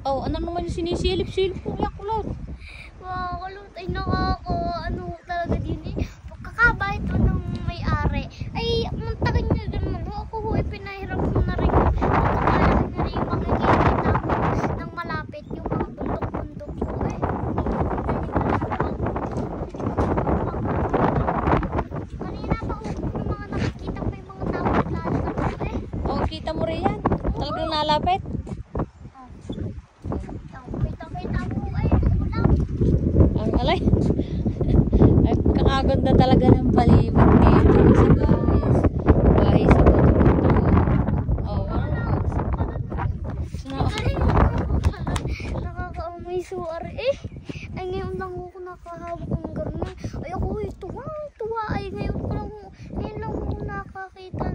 Oh, ano naman yung sinisilip-silip ko kaya kulot? Wow, kulot ay ano talaga din eh. Pagkakaba ito ng may-ari. Ay, muntakin niyo naman ho. Ako ho, pinahiram ko na rin. Pagkakalaki na rin yung makikita mo ng malapit yung mga bundok-bundok ko eh. Kanina pa ho, yung mga nakikita ko yung mga tao naglalakad ko eh. Oh, kita mo rin yan. Talagang nalapit. Kita mo ay ano lang. Ang alay. Ay, kakaganda talaga ng palibot dito sa guys. Bahay sa bundok. Oh, ano? Nakakaamoy suwar eh. Ay ngayon lang ako nakahawak ng garne. Ay ako tuwa. Ay ngayon lang ako nakakita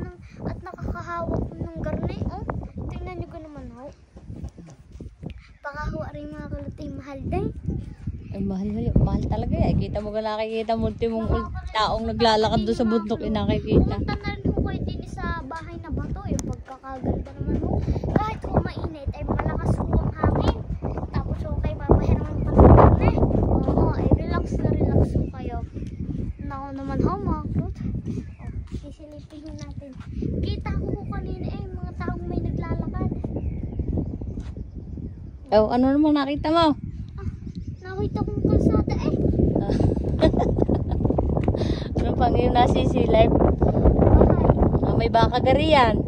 at nakakahawak ng garne. Oh, tingnan nyo ko naman ho. Baka ho aray mga kalat ay mahal din. Ay, mahal talaga eh. Kita mo ka nakikita mo ultimong taong naglalakad doon sa bundok nakikita. Pumunta na rin ho kayo din sa bahay na bato. Yung pagkakaganda naman ho. Kahit ho mainit ay malakas ho ang hangin. Tapos ho kayo mapahiram ng pagkakarne. Oo, ay relax ho kayo. Nako naman ho mga klot. Sisilipin ho natin. Kita ko ho kanina mga taong may naglalakad. Oh, ano naman nakita mo? Nakita kong kalsada eh. Ano pang yung nasisilip? Bakit? May baka gari yan.